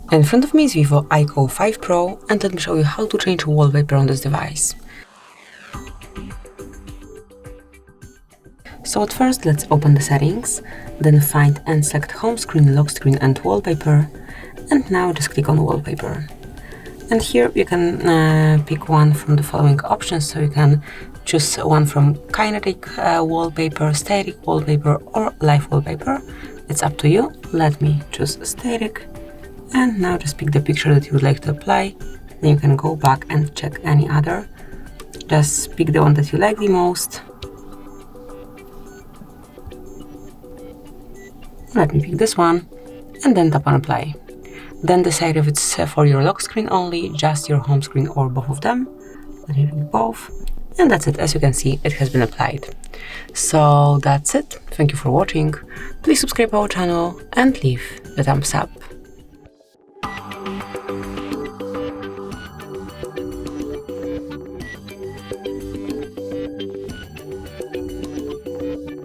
In front of me is Vivo IQOO 5 Pro, and let me show you how to change wallpaper on this device. So at first let's open the settings, then find and select home screen, lock screen and wallpaper, and now just click on wallpaper. And here you can pick one from the following options, so you can choose one from kinetic wallpaper, static wallpaper or live wallpaper. It's up to you. Let me choose static, and now just pick the picture that you would like to apply. Then you can go back and check any other. Just pick the one that you like the most. Let me pick this one and then tap on apply. Then decide if it's for your lock screen only, just your home screen, or both of them. Let me pick both. And that's it. As you can see, it has been applied. So that's it. Thank you for watching. Please subscribe our channel and leave a thumbs up.